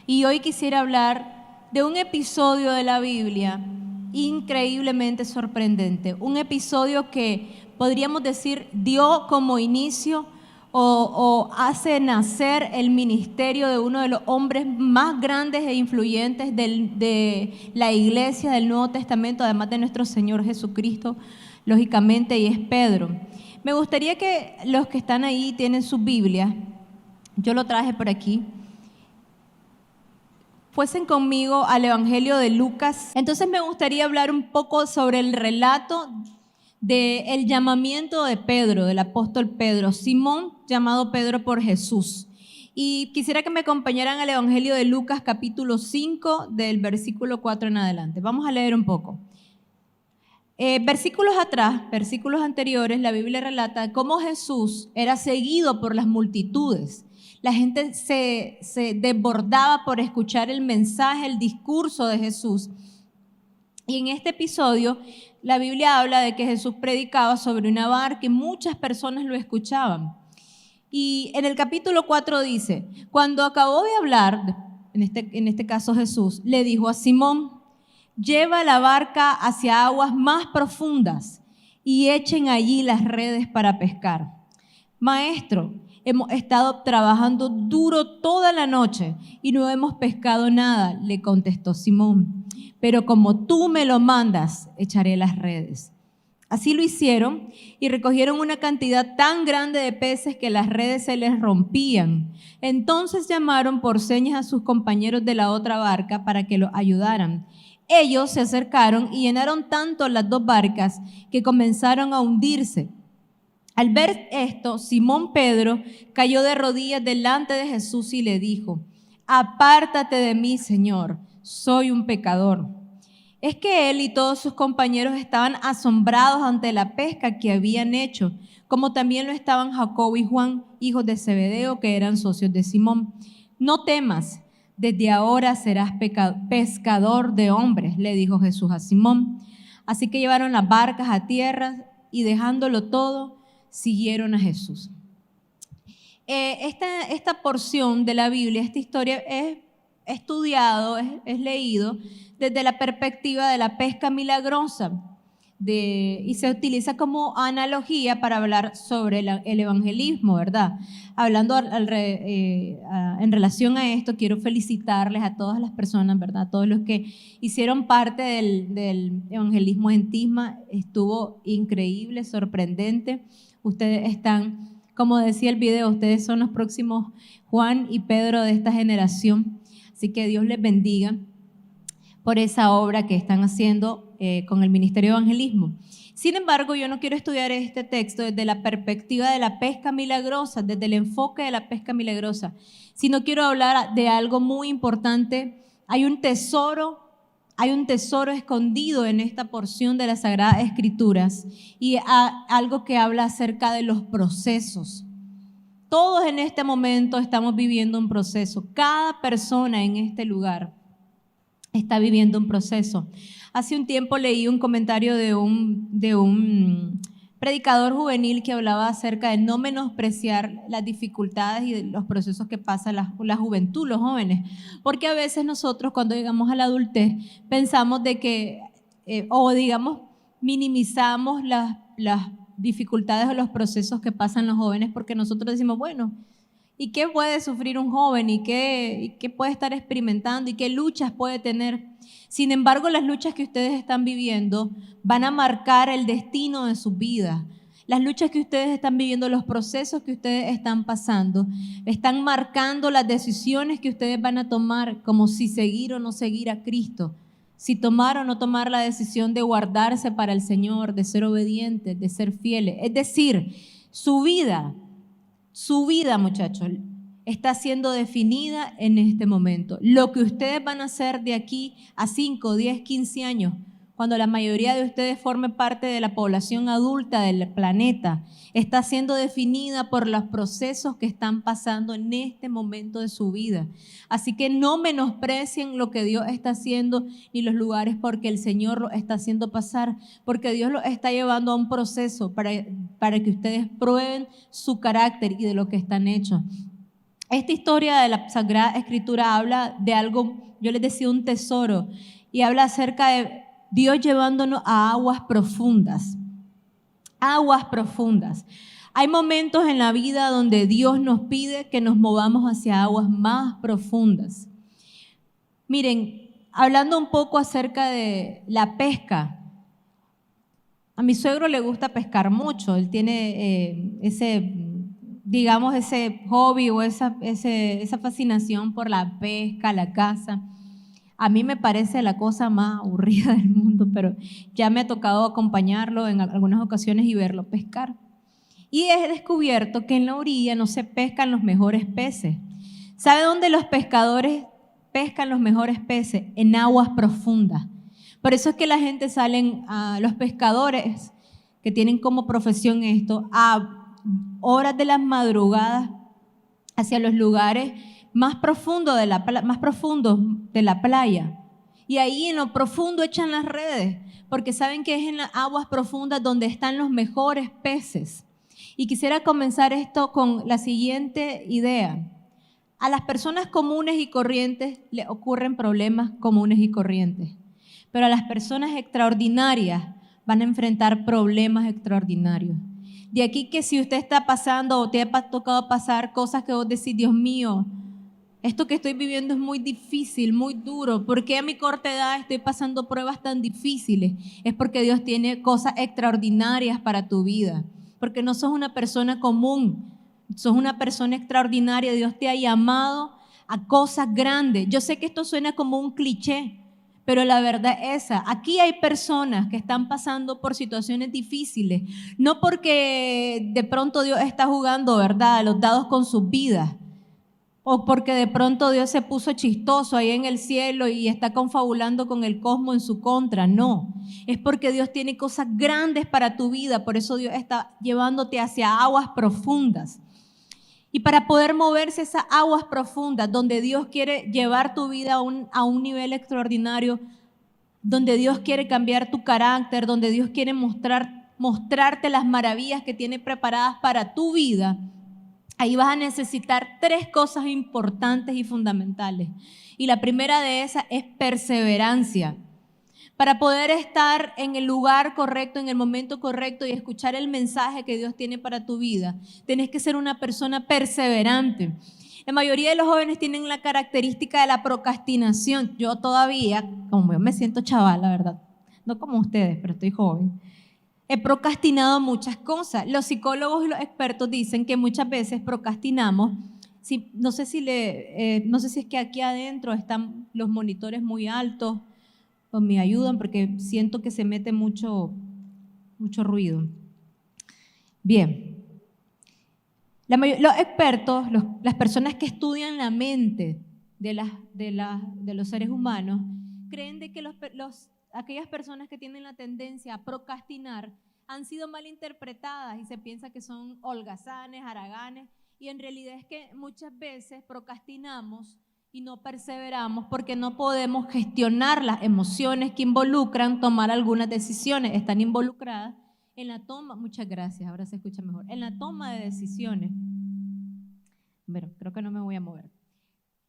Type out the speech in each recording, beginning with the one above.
Y hoy quisiera hablar de un episodio de la Biblia increíblemente sorprendente, un episodio que podríamos decir dio como inicio o hace nacer el ministerio de uno de los hombres más grandes e influyentes de la iglesia del Nuevo Testamento, además de nuestro Señor Jesucristo, lógicamente, y es Pedro. Me gustaría que los que están ahí tienen sus Biblias, yo lo traje por aquí, fuesen conmigo al Evangelio de Lucas. Entonces me gustaría hablar un poco sobre el relato del llamamiento de Pedro, del apóstol Pedro, Simón llamado Pedro por Jesús. Y quisiera que me acompañaran al Evangelio de Lucas capítulo 5 del versículo 4 en adelante. Vamos a leer un poco. Versículos atrás, versículos anteriores, la Biblia relata cómo Jesús era seguido por las multitudes. La gente se desbordaba por escuchar el mensaje, el discurso de Jesús. Y en este episodio, la Biblia habla de que Jesús predicaba sobre una barca y muchas personas lo escuchaban. Y en el capítulo 4 dice, cuando acabó de hablar, en este caso Jesús, le dijo a Simón, lleva la barca hacia aguas más profundas y echen allí las redes para pescar. Maestro, hemos estado trabajando duro toda la noche y no hemos pescado nada, le contestó Simón. Pero como tú me lo mandas, echaré las redes. Así lo hicieron y recogieron una cantidad tan grande de peces que las redes se les rompían. Entonces llamaron por señas a sus compañeros de la otra barca para que los ayudaran. Ellos se acercaron y llenaron tanto las dos barcas que comenzaron a hundirse. Al ver esto, Simón Pedro cayó de rodillas delante de Jesús y le dijo, apártate de mí, Señor, soy un pecador. Es que él y todos sus compañeros estaban asombrados ante la pesca que habían hecho, como también lo estaban Jacobo y Juan, hijos de Zebedeo, que eran socios de Simón. No temas. Desde ahora serás pescador de hombres, le dijo Jesús a Simón. Así que llevaron las barcas a tierra y dejándolo todo, siguieron a Jesús. Esta porción de la Biblia, esta historia es estudiado, es leído desde la perspectiva de la pesca milagrosa y se utiliza como analogía para hablar sobre el evangelismo, ¿verdad? Hablando en relación a esto, quiero felicitarles a todas las personas, ¿verdad? A todos los que hicieron parte del evangelismo en Tisma. Estuvo increíble, sorprendente. Ustedes están, como decía el video, ustedes son los próximos Juan y Pedro de esta generación. Así que Dios les bendiga por esa obra que están haciendo con el Ministerio de Evangelismo. Sin embargo, yo no quiero estudiar este texto desde la perspectiva de la pesca milagrosa, desde el enfoque de la pesca milagrosa, sino quiero hablar de algo muy importante. Hay un tesoro escondido en esta porción de las Sagradas Escrituras y algo que habla acerca de los procesos. Todos en este momento estamos viviendo un proceso. Cada persona en este lugar está viviendo un proceso. Hace un tiempo leí un comentario de un predicador juvenil que hablaba acerca de no menospreciar las dificultades y los procesos que pasa la juventud, los jóvenes, porque a veces nosotros cuando llegamos a la adultez pensamos de que, minimizamos las dificultades o los procesos que pasan los jóvenes porque nosotros decimos, bueno, ¿y qué puede sufrir un joven? ¿Y qué puede estar experimentando? ¿Y qué luchas puede tener? Sin embargo, las luchas que ustedes están viviendo van a marcar el destino de sus vidas. Las luchas que ustedes están viviendo, los procesos que ustedes están pasando, están marcando las decisiones que ustedes van a tomar, como si seguir o no seguir a Cristo, si tomar o no tomar la decisión de guardarse para el Señor, de ser obedientes, de ser fieles. Es decir, su vida, muchachos, está siendo definida en este momento. Lo que ustedes van a hacer de aquí a 5, 10, 15 años, cuando la mayoría de ustedes forme parte de la población adulta del planeta, está siendo definida por los procesos que están pasando en este momento de su vida. Así que no menosprecien lo que Dios está haciendo ni los lugares porque el Señor lo está haciendo pasar, porque Dios lo está llevando a un proceso para que ustedes prueben su carácter y de lo que están hechos. Esta historia de la Sagrada Escritura habla de algo, yo les decía, un tesoro, y habla acerca de Dios llevándonos a aguas profundas. Aguas profundas. Hay momentos en la vida donde Dios nos pide que nos movamos hacia aguas más profundas. Miren, hablando un poco acerca de la pesca, a mi suegro le gusta pescar mucho. Él tiene ese hobby o esa fascinación por la pesca, la caza. A mí me parece la cosa más aburrida del mundo, pero ya me ha tocado acompañarlo en algunas ocasiones y verlo pescar. Y he descubierto que en la orilla no se pescan los mejores peces. ¿Sabe dónde los pescadores pescan los mejores peces? En aguas profundas. Por eso es que la gente salen, los pescadores que tienen como profesión esto, a horas de las madrugadas hacia los lugares más profundos de la playa. Y ahí en lo profundo echan las redes, porque saben que es en las aguas profundas donde están los mejores peces. Y quisiera comenzar esto con la siguiente idea. A las personas comunes y corrientes les ocurren problemas comunes y corrientes, pero a las personas extraordinarias van a enfrentar problemas extraordinarios. De aquí que si usted está pasando o te ha tocado pasar cosas que vos decís, Dios mío, esto que estoy viviendo es muy difícil, muy duro. ¿Por qué a mi corta edad estoy pasando pruebas tan difíciles? Es porque Dios tiene cosas extraordinarias para tu vida. Porque no sos una persona común, sos una persona extraordinaria. Dios te ha llamado a cosas grandes. Yo sé que esto suena como un cliché, pero la verdad es esa. Aquí hay personas que están pasando por situaciones difíciles, no porque de pronto Dios está jugando, ¿verdad?, a los dados con sus vidas, o porque de pronto Dios se puso chistoso ahí en el cielo y está confabulando con el cosmos en su contra. No, es porque Dios tiene cosas grandes para tu vida. Por eso Dios está llevándote hacia aguas profundas. Y para poder moverse esas aguas profundas, donde Dios quiere llevar tu vida a un nivel extraordinario, donde Dios quiere cambiar tu carácter, donde Dios quiere mostrarte las maravillas que tiene preparadas para tu vida, ahí vas a necesitar 3 cosas importantes y fundamentales. Y la primera de esas es perseverancia. Para poder estar en el lugar correcto, en el momento correcto y escuchar el mensaje que Dios tiene para tu vida, tienes que ser una persona perseverante. La mayoría de los jóvenes tienen la característica de la procrastinación. Yo todavía, como yo me siento chaval, la verdad, no como ustedes, pero estoy joven, he procrastinado muchas cosas. Los psicólogos y los expertos dicen que muchas veces procrastinamos. No sé si es que aquí adentro están los monitores muy altos o me ayudan porque siento que se mete mucho ruido. Bien. Los expertos, las personas que estudian la mente de los seres humanos, creen de que aquellas personas que tienen la tendencia a procrastinar han sido mal interpretadas y se piensa que son holgazanes, haraganes, y en realidad es que muchas veces procrastinamos y no perseveramos porque no podemos gestionar las emociones que involucran tomar algunas decisiones. Están involucradas en la toma, muchas gracias, ahora se escucha mejor, en la toma de decisiones. Bueno, creo que no me voy a mover.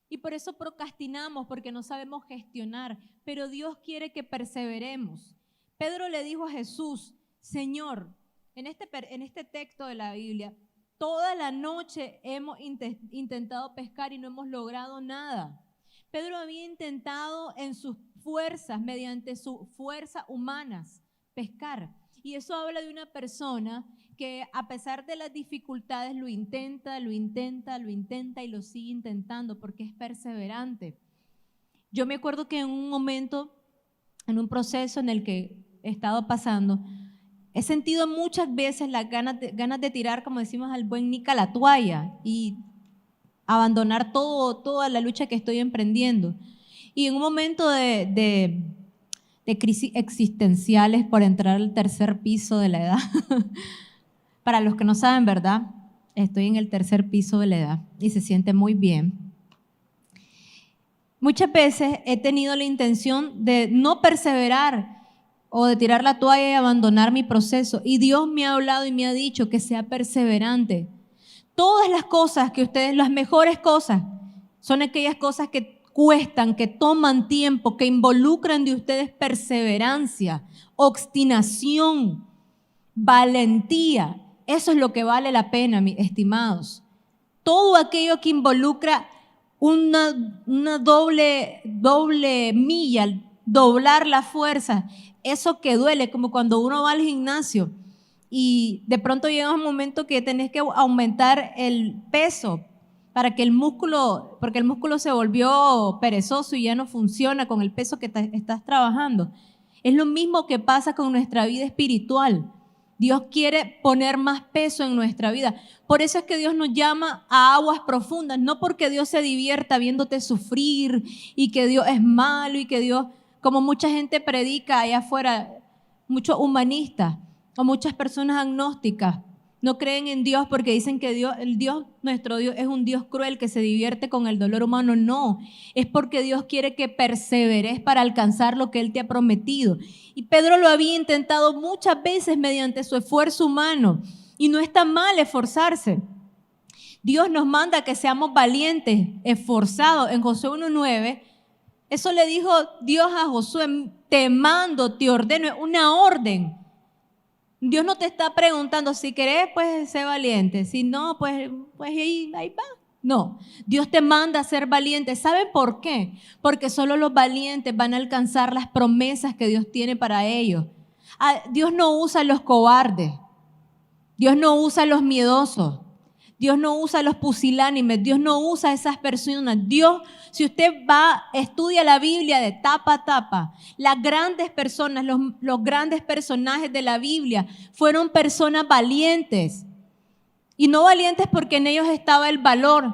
Y por eso procrastinamos, porque no sabemos gestionar, pero Dios quiere que perseveremos. Pedro le dijo a Jesús, Señor, en este texto de la Biblia, toda la noche hemos intentado pescar y no hemos logrado nada. Pedro había intentado en sus fuerzas, mediante sus fuerzas humanas, pescar. Y eso habla de una persona que a pesar de las dificultades lo intenta y lo sigue intentando porque es perseverante. Yo me acuerdo que en un momento, en un proceso en el que he estado pasando, he sentido muchas veces las ganas de tirar, como decimos al buen Nica, la toalla y abandonar toda la lucha que estoy emprendiendo. Y en un momento de crisis existenciales por entrar al 3er piso de la edad, para los que no saben, ¿verdad? Estoy en el 3er piso de la edad y se siente muy bien. Muchas veces he tenido la intención de no perseverar o de tirar la toalla y abandonar mi proceso. Y Dios me ha hablado y me ha dicho que sea perseverante. Todas las cosas que ustedes, las mejores cosas, son aquellas cosas que cuestan, que toman tiempo, que involucran de ustedes perseverancia, obstinación, valentía. Eso es lo que vale la pena, mis estimados. Todo aquello que involucra una doble milla, doblar la fuerza, eso que duele, como cuando uno va al gimnasio y de pronto llega un momento que tenés que aumentar el peso para que porque el músculo se volvió perezoso y ya no funciona con el peso que estás trabajando. Es lo mismo que pasa con nuestra vida espiritual. Dios quiere poner más peso en nuestra vida. Por eso es que Dios nos llama a aguas profundas, no porque Dios se divierta viéndote sufrir y que Dios es malo y que Dios, como mucha gente predica allá afuera, muchos humanistas o muchas personas agnósticas, no creen en Dios porque dicen que nuestro Dios es un Dios cruel que se divierte con el dolor humano. No, es porque Dios quiere que perseveres para alcanzar lo que Él te ha prometido. Y Pedro lo había intentado muchas veces mediante su esfuerzo humano. Y no está mal esforzarse. Dios nos manda que seamos valientes, esforzados. En Josué 1:9, eso le dijo Dios a Josué: te mando, te ordeno, es una orden. Dios no te está preguntando, si querés, pues sé valiente. Si no, pues ahí va. No, Dios te manda a ser valiente. ¿Saben por qué? Porque solo los valientes van a alcanzar las promesas que Dios tiene para ellos. Dios no usa a los cobardes. Dios no usa a los miedosos. Dios no usa a los pusilánimes. Dios no usa a esas personas. Dios, si usted estudia la Biblia de tapa a tapa, las grandes personas, los grandes personajes de la Biblia fueron personas valientes. Y no valientes porque en ellos estaba el valor.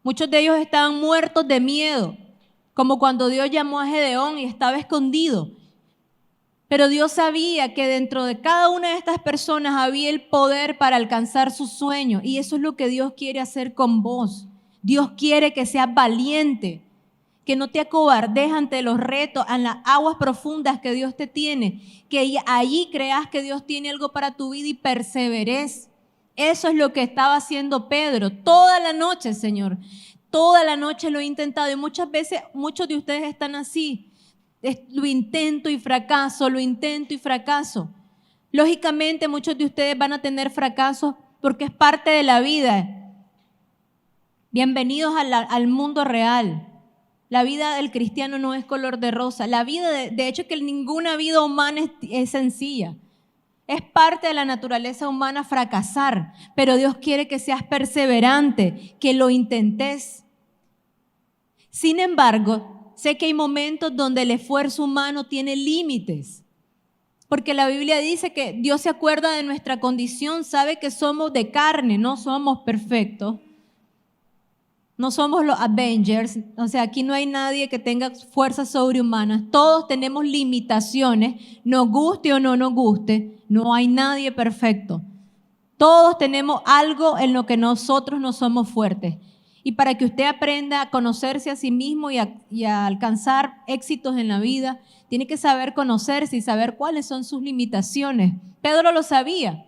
Muchos de ellos estaban muertos de miedo, como cuando Dios llamó a Gedeón y estaba escondido. Pero Dios sabía que dentro de cada una de estas personas había el poder para alcanzar sus sueños. Y eso es lo que Dios quiere hacer con vos. Dios quiere que seas valiente, que no te acobardes ante los retos, en las aguas profundas que Dios te tiene, que allí creas que Dios tiene algo para tu vida y perseveres. Eso es lo que estaba haciendo Pedro toda la noche, Señor. Toda la noche lo he intentado y muchas veces muchos de ustedes están así. Lo intento y fracaso, lo intento y fracaso. Lógicamente muchos de ustedes van a tener fracasos porque es parte de la vida. Bienvenidos al mundo real. La vida del cristiano no es color de rosa. La vida, de hecho, que ninguna vida humana es sencilla. Es parte de la naturaleza humana fracasar, pero Dios quiere que seas perseverante, que lo intentes. Sin embargo, sé que hay momentos donde el esfuerzo humano tiene límites, porque la Biblia dice que Dios se acuerda de nuestra condición, sabe que somos de carne, no somos perfectos, no somos los Avengers, o sea, aquí no hay nadie que tenga fuerzas sobrehumanas, todos tenemos limitaciones, nos guste o no nos guste, no hay nadie perfecto. Todos tenemos algo en lo que nosotros no somos fuertes. Y para que usted aprenda a conocerse a sí mismo y a alcanzar éxitos en la vida, tiene que saber conocerse y saber cuáles son sus limitaciones. Pedro lo sabía.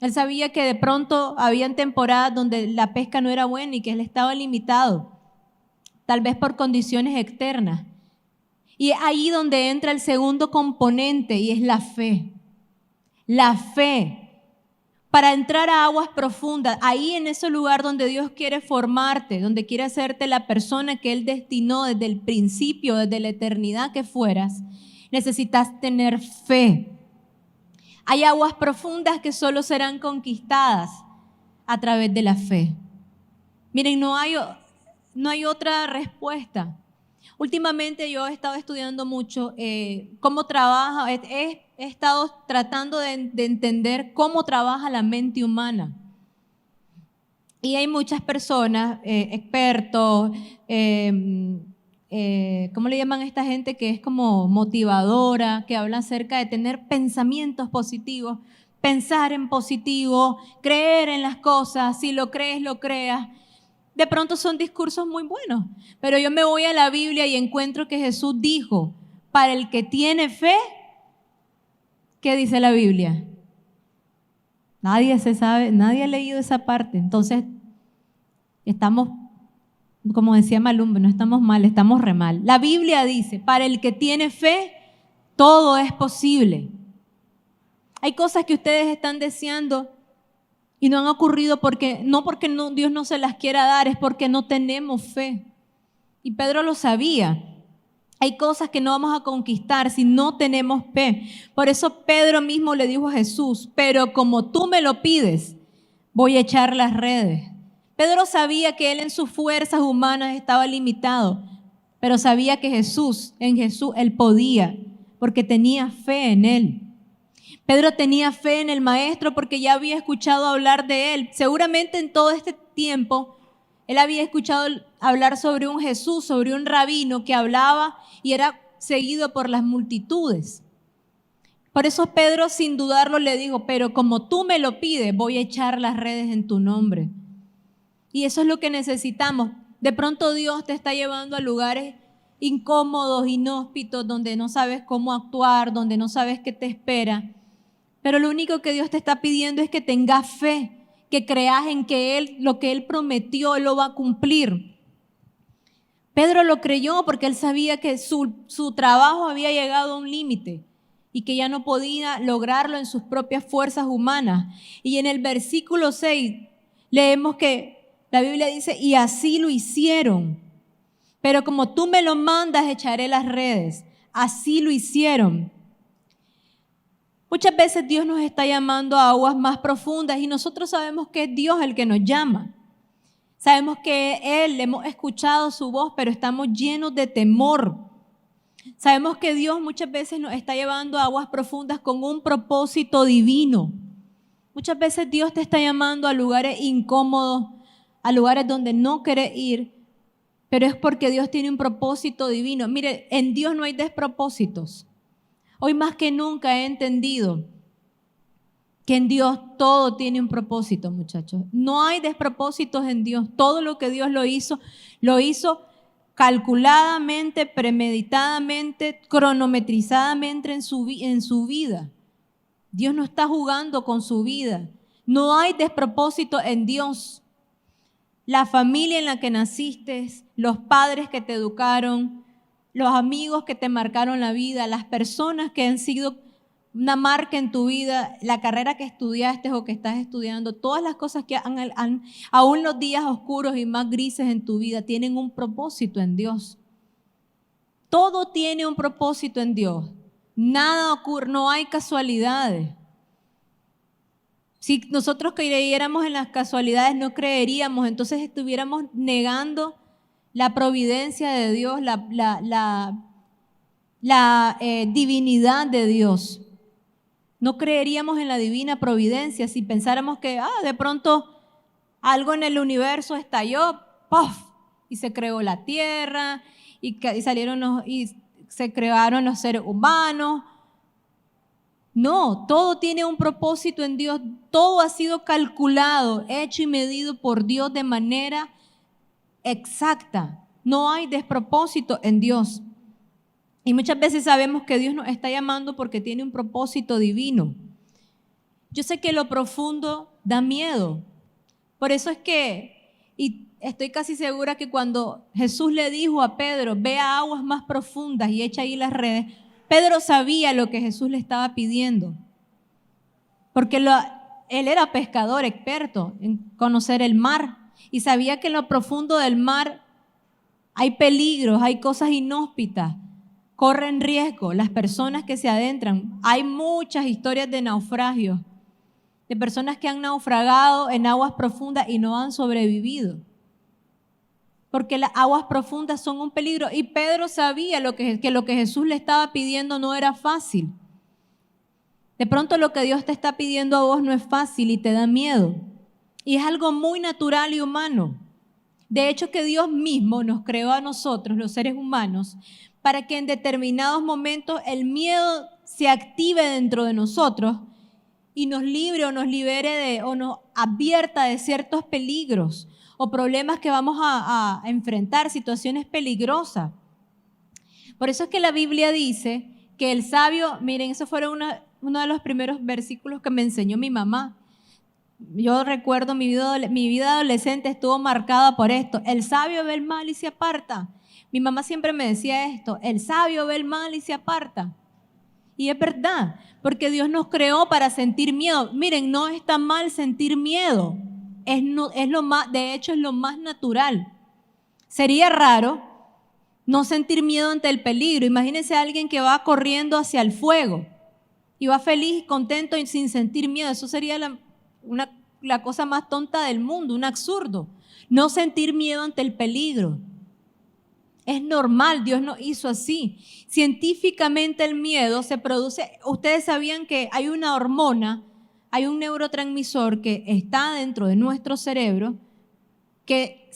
Él sabía que de pronto habían temporadas donde la pesca no era buena y que él estaba limitado, tal vez por condiciones externas. Y es ahí donde entra el segundo componente y es la fe. La fe. Para entrar a aguas profundas, ahí en ese lugar donde Dios quiere formarte, donde quiere hacerte la persona que Él destinó desde el principio, desde la eternidad que fueras, necesitas tener fe. Hay aguas profundas que solo serán conquistadas a través de la fe. Miren, no hay otra respuesta. Últimamente yo he estado estudiando mucho cómo trabaja, he estado tratando de entender cómo trabaja la mente humana. Y hay muchas personas, expertos, ¿cómo le llaman a esta gente que es como motivadora, que habla acerca de tener pensamientos positivos, pensar en positivo, creer en las cosas, si lo crees, lo creas? De pronto son discursos muy buenos, pero yo me voy a la Biblia y encuentro que Jesús dijo, para el que tiene fe, ¿qué dice la Biblia? Nadie se sabe, nadie ha leído esa parte. Entonces, estamos, como decía Malumbe, no estamos mal, estamos re mal. La Biblia dice, para el que tiene fe, todo es posible. Hay cosas que ustedes están deseando y no han ocurrido porque Dios no se las quiera dar, es porque no tenemos fe. Y Pedro lo sabía. Hay cosas que no vamos a conquistar si no tenemos fe. Por eso Pedro mismo le dijo a Jesús, pero como tú me lo pides, voy a echar las redes. Pedro sabía que él en sus fuerzas humanas estaba limitado, pero sabía que en Jesús él podía, porque tenía fe en él. Pedro tenía fe en el maestro porque ya había escuchado hablar de él. Seguramente en todo este tiempo él había escuchado hablar sobre un Jesús, sobre un rabino que hablaba y era seguido por las multitudes. Por eso Pedro, sin dudarlo, le dijo, pero como tú me lo pides, voy a echar las redes en tu nombre. Y eso es lo que necesitamos. De pronto Dios te está llevando a lugares incómodos, inhóspitos, donde no sabes cómo actuar, donde no sabes qué te espera. Pero lo único que Dios te está pidiendo es que tengas fe, que creas en que lo que Él prometió, Él lo va a cumplir. Pedro lo creyó porque él sabía que su trabajo había llegado a un límite y que ya no podía lograrlo en sus propias fuerzas humanas. Y en el versículo 6 leemos que la Biblia dice, y así lo hicieron. Pero como tú me lo mandas, echaré las redes. Así lo hicieron. Muchas veces Dios nos está llamando a aguas más profundas y nosotros sabemos que es Dios el que nos llama. Sabemos que Él, hemos escuchado su voz, pero estamos llenos de temor. Sabemos que Dios muchas veces nos está llevando a aguas profundas con un propósito divino. Muchas veces Dios te está llamando a lugares incómodos, a lugares donde no quieres ir, pero es porque Dios tiene un propósito divino. Mire, en Dios no hay despropósitos. Hoy más que nunca he entendido que en Dios todo tiene un propósito, muchachos. No hay despropósitos en Dios. Todo lo que Dios lo hizo calculadamente, premeditadamente, cronometrizadamente en su vida. Dios no está jugando con su vida. No hay despropósito en Dios. La familia en la que naciste, los padres que te educaron, los amigos que te marcaron la vida, las personas que han sido una marca en tu vida, la carrera que estudiaste o que estás estudiando, todas las cosas que aún los días oscuros y más grises en tu vida, tienen un propósito en Dios. Todo tiene un propósito en Dios. Nada ocurre, no hay casualidades. Si nosotros creyéramos en las casualidades, no creeríamos, entonces estuviéramos negando la providencia de Dios, la divinidad de Dios. No creeríamos en la divina providencia si pensáramos que de pronto algo en el universo estalló, ¡puff! Y se creó la tierra y se crearon los seres humanos. No, todo tiene un propósito en Dios. Todo ha sido calculado, hecho y medido por Dios de manera exacta. No hay despropósito en Dios. Y muchas veces sabemos que Dios nos está llamando porque tiene un propósito divino. Yo sé que lo profundo da miedo. Por eso es que, y estoy casi segura que cuando Jesús le dijo a Pedro, ve a aguas más profundas y echa ahí las redes, Pedro sabía lo que Jesús le estaba pidiendo. Porque él era pescador experto en conocer el mar y sabía que en lo profundo del mar hay peligros, hay cosas inhóspitas. Corren riesgo las personas que se adentran. Hay muchas historias de naufragios, de personas que han naufragado en aguas profundas y no han sobrevivido. Porque las aguas profundas son un peligro. Y Pedro sabía que lo que Jesús le estaba pidiendo no era fácil. De pronto lo que Dios te está pidiendo a vos no es fácil y te da miedo. Y es algo muy natural y humano. De hecho, que Dios mismo nos creó a nosotros, los seres humanos, para que en determinados momentos el miedo se active dentro de nosotros y nos libre o nos libere o nos advierta de ciertos peligros o problemas que vamos a enfrentar, situaciones peligrosas. Por eso es que la Biblia dice que el sabio, miren, eso fue uno de los primeros versículos que me enseñó mi mamá. Yo recuerdo mi vida adolescente estuvo marcada por esto. El sabio ve el mal y se aparta. Mi mamá siempre me decía esto, el sabio ve el mal y se aparta. Y es verdad, porque Dios nos creó para sentir miedo. Miren, no está mal sentir miedo. Es lo más, de hecho, es lo más natural. Sería raro no sentir miedo ante el peligro. Imagínense a alguien que va corriendo hacia el fuego y va feliz, contento y sin sentir miedo. Eso sería la cosa más tonta del mundo, un absurdo. No sentir miedo ante el peligro. Es normal, Dios nos hizo así. Científicamente el miedo se produce, ustedes sabían que hay una hormona, hay un neurotransmisor que está dentro de nuestro cerebro que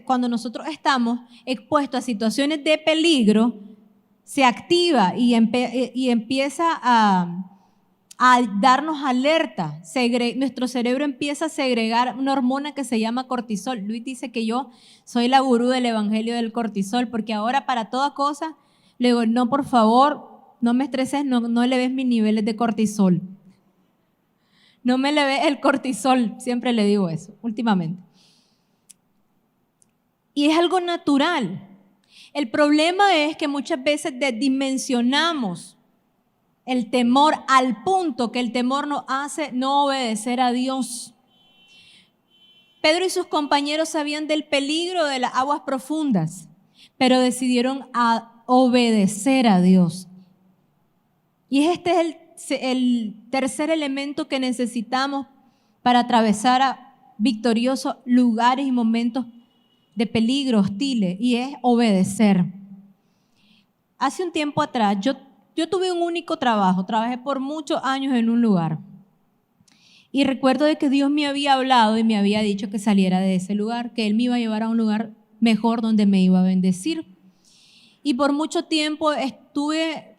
cuando nosotros estamos expuestos a situaciones de peligro, se activa y empieza a darnos alerta. Nuestro cerebro empieza a segregar una hormona que se llama cortisol. Luis dice que yo soy la gurú del evangelio del cortisol, porque ahora para toda cosa le digo, no, por favor, no me estreses, no le ves mis niveles de cortisol. No me le ves el cortisol, siempre le digo eso, últimamente. Y es algo natural. El problema es que muchas veces dimensionamos el temor al punto que el temor nos hace no obedecer a Dios. Pedro y sus compañeros sabían del peligro de las aguas profundas, pero decidieron obedecer a Dios. Y este es el tercer elemento que necesitamos para atravesar victoriosos lugares y momentos de peligro hostiles, y es obedecer. Hace un tiempo atrás, yo tuve un único trabajo, trabajé por muchos años en un lugar. Y recuerdo de que Dios me había hablado y me había dicho que saliera de ese lugar, que Él me iba a llevar a un lugar mejor donde me iba a bendecir. Y por mucho tiempo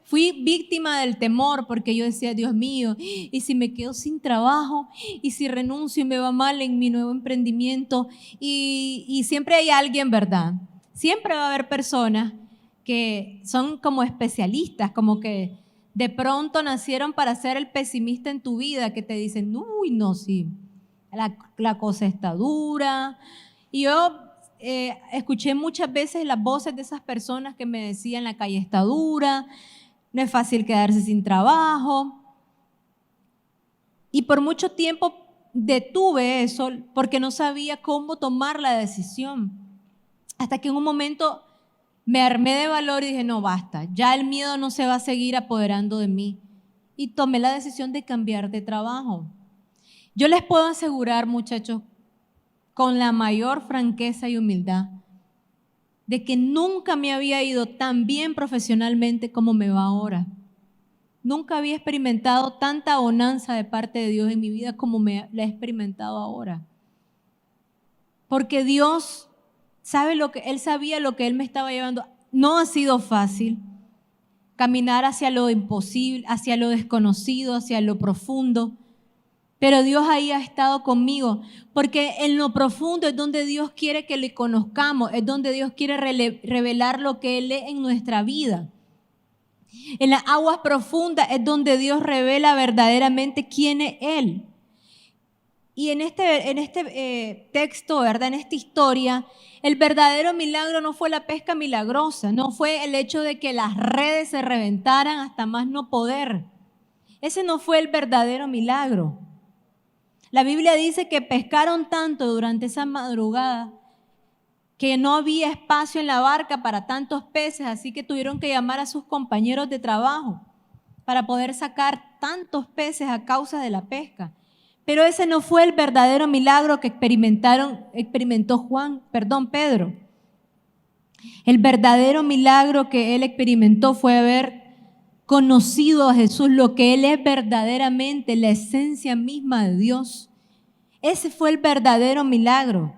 fui víctima del temor, porque yo decía, Dios mío, ¿y si me quedo sin trabajo? ¿Y si renuncio y me va mal en mi nuevo emprendimiento? Y siempre hay alguien, ¿verdad? Siempre va a haber personas que son como especialistas, como que de pronto nacieron para ser el pesimista en tu vida, que te dicen, uy, no, sí, la cosa está dura. Y yo escuché muchas veces las voces de esas personas que me decían, la calle está dura, no es fácil quedarse sin trabajo. Y por mucho tiempo detuve eso porque no sabía cómo tomar la decisión. Hasta que en un momento me armé de valor y dije, no, basta, ya el miedo no se va a seguir apoderando de mí. Y tomé la decisión de cambiar de trabajo. Yo les puedo asegurar, muchachos, con la mayor franqueza y humildad, de que nunca me había ido tan bien profesionalmente como me va ahora. Nunca había experimentado tanta bonanza de parte de Dios en mi vida como la he experimentado ahora. Porque Dios Él sabía lo que Él me estaba llevando. No ha sido fácil caminar hacia lo imposible, hacia lo desconocido, hacia lo profundo. Pero Dios ahí ha estado conmigo, porque en lo profundo es donde Dios quiere que le conozcamos, es donde Dios quiere revelar lo que Él es en nuestra vida. En las aguas profundas es donde Dios revela verdaderamente quién es Él. Y en este texto, ¿verdad? En esta historia, el verdadero milagro no fue la pesca milagrosa, no fue el hecho de que las redes se reventaran hasta más no poder. Ese no fue el verdadero milagro. La Biblia dice que pescaron tanto durante esa madrugada que no había espacio en la barca para tantos peces, así que tuvieron que llamar a sus compañeros de trabajo para poder sacar tantos peces a causa de la pesca. Pero ese no fue el verdadero milagro que experimentó Pedro. El verdadero milagro que él experimentó fue haber conocido a Jesús, lo que Él es verdaderamente, la esencia misma de Dios. Ese fue el verdadero milagro.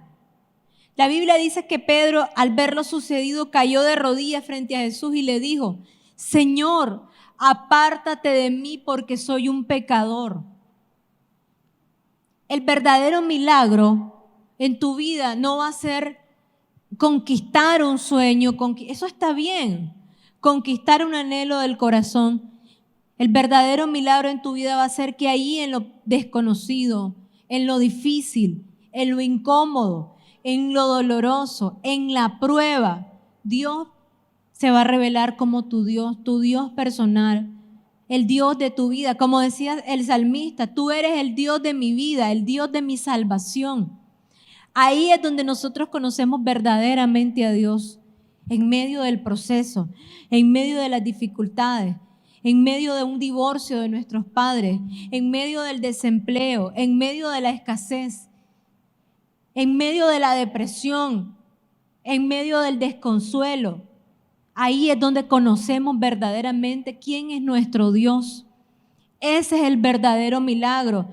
La Biblia dice que Pedro, al ver lo sucedido, cayó de rodillas frente a Jesús y le dijo, Señor, apártate de mí porque soy un pecador. El verdadero milagro en tu vida no va a ser conquistar un sueño, eso está bien, conquistar un anhelo del corazón. El verdadero milagro en tu vida va a ser que ahí en lo desconocido, en lo difícil, en lo incómodo, en lo doloroso, en la prueba, Dios se va a revelar como tu Dios personal, el Dios de tu vida. Como decía el salmista, tú eres el Dios de mi vida, el Dios de mi salvación. Ahí es donde nosotros conocemos verdaderamente a Dios, en medio del proceso, en medio de las dificultades, en medio de un divorcio de nuestros padres, en medio del desempleo, en medio de la escasez, en medio de la depresión, en medio del desconsuelo. Ahí es donde conocemos verdaderamente quién es nuestro Dios. Ese es el verdadero milagro.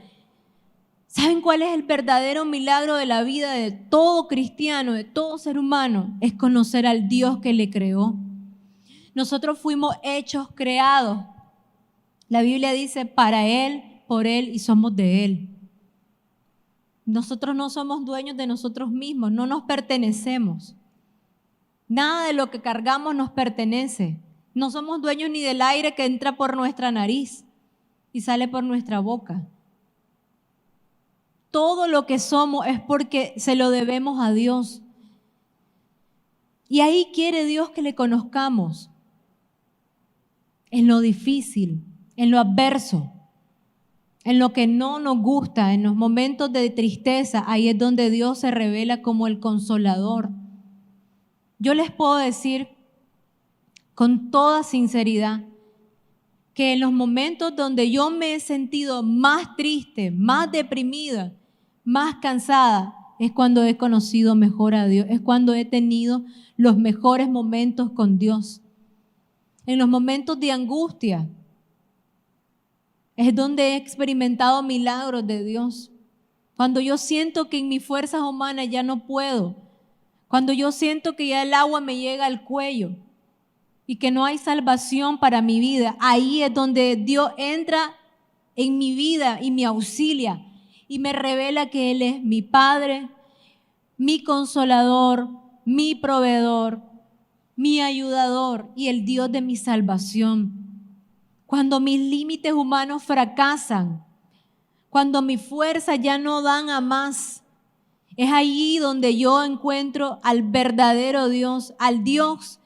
¿Saben cuál es el verdadero milagro de la vida de todo cristiano, de todo ser humano? Es conocer al Dios que le creó. Nosotros fuimos hechos, creados. La Biblia dice, para Él, por Él y somos de Él. Nosotros no somos dueños de nosotros mismos, no nos pertenecemos. Nada de lo que cargamos nos pertenece. No somos dueños ni del aire que entra por nuestra nariz y sale por nuestra boca. Todo lo que somos es porque se lo debemos a Dios. Y ahí quiere Dios que le conozcamos. En lo difícil, en lo adverso, en lo que no nos gusta, en los momentos de tristeza, ahí es donde Dios se revela como el consolador. Yo les puedo decir con toda sinceridad que en los momentos donde yo me he sentido más triste, más deprimida, más cansada, es cuando he conocido mejor a Dios, es cuando he tenido los mejores momentos con Dios. En los momentos de angustia es donde he experimentado milagros de Dios. Cuando yo siento que en mis fuerzas humanas ya no puedo, cuando yo siento que ya el agua me llega al cuello y que no hay salvación para mi vida, ahí es donde Dios entra en mi vida y me auxilia y me revela que Él es mi Padre, mi consolador, mi proveedor, mi ayudador y el Dios de mi salvación. Cuando mis límites humanos fracasan, cuando mis fuerzas ya no dan a más, es allí donde yo encuentro al verdadero Dios, al Dios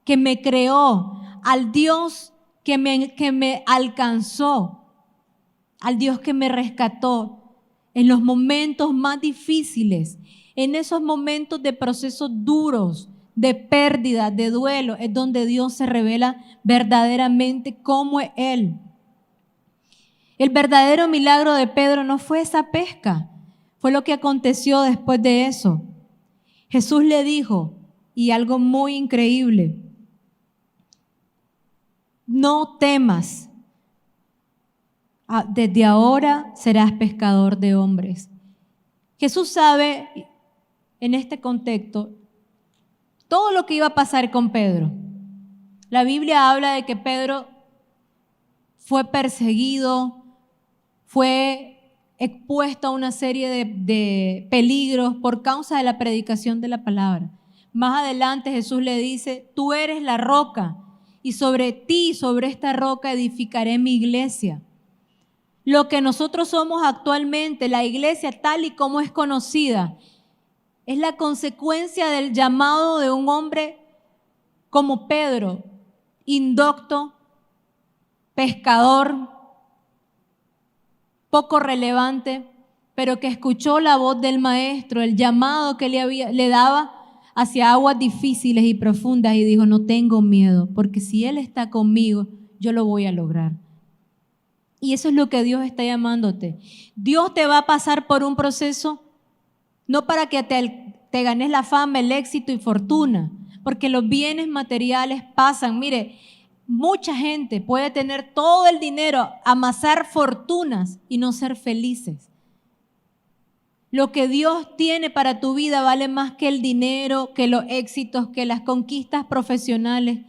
que me creó, al Dios que me alcanzó, al Dios que me rescató en los momentos más difíciles, en esos momentos de procesos duros, de pérdida, de duelo, es donde Dios se revela verdaderamente cómo es Él. El verdadero milagro de Pedro no fue esa pesca, fue lo que aconteció después de eso. Jesús le dijo, y algo muy increíble, no temas, desde ahora serás pescador de hombres. Jesús sabe en este contexto todo lo que iba a pasar con Pedro. La Biblia habla de que Pedro fue perseguido, fue expuesto a una serie de peligros por causa de la predicación de la palabra. Más adelante Jesús le dice, tú eres la roca y sobre ti, sobre esta roca edificaré mi iglesia. Lo que nosotros somos actualmente, la iglesia tal y como es conocida, es la consecuencia del llamado de un hombre como Pedro, indocto, pescador, poco relevante, pero que escuchó la voz del maestro, el llamado que le daba hacia aguas difíciles y profundas y dijo, no tengo miedo, porque si Él está conmigo, yo lo voy a lograr. Y eso es lo que Dios está llamándote. Dios te va a pasar por un proceso no para que te ganes la fama, el éxito y fortuna, porque los bienes materiales pasan. Mire, mucha gente puede tener todo el dinero, amasar fortunas y no ser felices. Lo que Dios tiene para tu vida vale más que el dinero, que los éxitos, que las conquistas profesionales.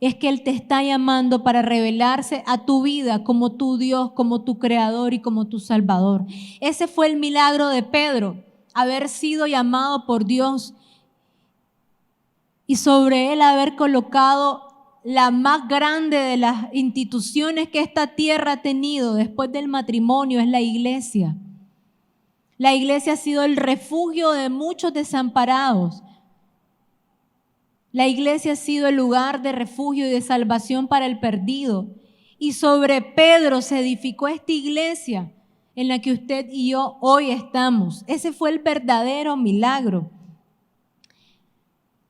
Es que Él te está llamando para revelarse a tu vida como tu Dios, como tu Creador y como tu Salvador. Ese fue el milagro de Pedro, haber sido llamado por Dios y sobre él haber colocado la más grande de las instituciones que esta tierra ha tenido después del matrimonio, es la iglesia. La iglesia ha sido el refugio de muchos desamparados. La iglesia ha sido el lugar de refugio y de salvación para el perdido. Y sobre Pedro se edificó esta iglesia en la que usted y yo hoy estamos. Ese fue el verdadero milagro.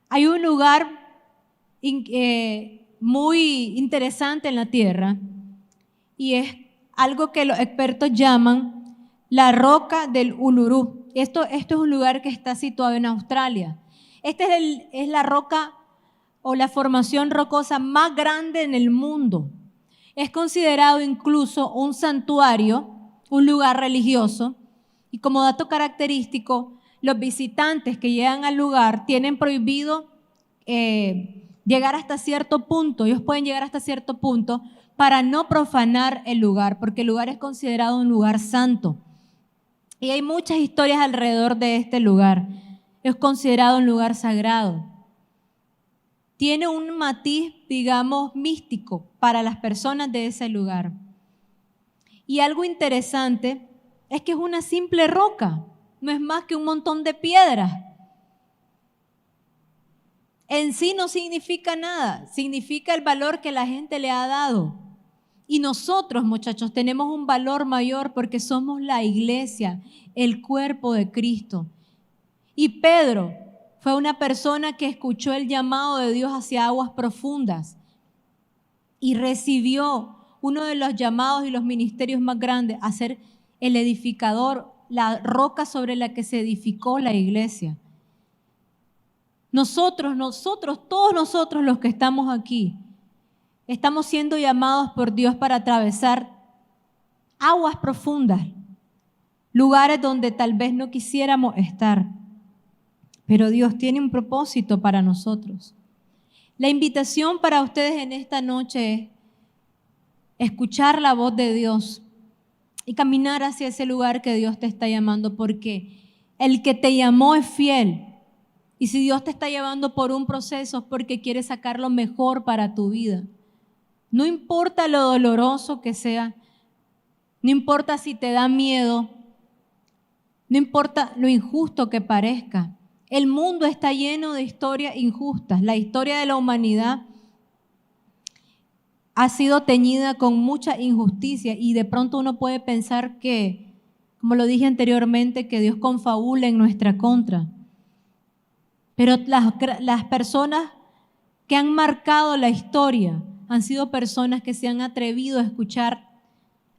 Hay un lugar muy interesante en la tierra y es algo que los expertos llaman la roca del Uluru. Esto es un lugar que está situado en Australia. Esta es la roca o la formación rocosa más grande en el mundo. Es considerado incluso un santuario, un lugar religioso, y como dato característico, los visitantes que llegan al lugar tienen prohibido llegar hasta cierto punto. Ellos pueden llegar hasta cierto punto para no profanar el lugar, porque el lugar es considerado un lugar santo. Y hay muchas historias alrededor de este lugar. Es considerado un lugar sagrado. Tiene un matiz, digamos, místico para las personas de ese lugar. Y algo interesante es que es una simple roca, no es más que un montón de piedras. En sí no significa nada, significa el valor que la gente le ha dado. Y nosotros, muchachos, tenemos un valor mayor porque somos la iglesia, el cuerpo de Cristo. Y Pedro fue una persona que escuchó el llamado de Dios hacia aguas profundas y recibió uno de los llamados y los ministerios más grandes, a ser el edificador, la roca sobre la que se edificó la iglesia. Nosotros, todos nosotros los que estamos aquí, estamos siendo llamados por Dios para atravesar aguas profundas, lugares donde tal vez no quisiéramos estar. Pero Dios tiene un propósito para nosotros. La invitación para ustedes en esta noche es escuchar la voz de Dios y caminar hacia ese lugar que Dios te está llamando, porque el que te llamó es fiel. Y si Dios te está llevando por un proceso es porque quiere sacar lo mejor para tu vida. No importa lo doloroso que sea, no importa si te da miedo, no importa lo injusto que parezca. El mundo está lleno de historias injustas. La historia de la humanidad ha sido teñida con mucha injusticia y de pronto uno puede pensar que, como lo dije anteriormente, que Dios confabula en nuestra contra. Pero las personas que han marcado la historia han sido personas que se han atrevido a escuchar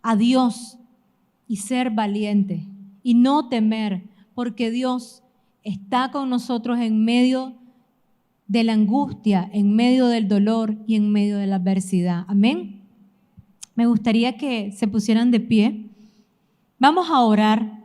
a Dios y ser valientes y no temer, porque Dios está con nosotros en medio de la angustia, en medio del dolor y en medio de la adversidad. Amén. Me gustaría que se pusieran de pie. Vamos a orar.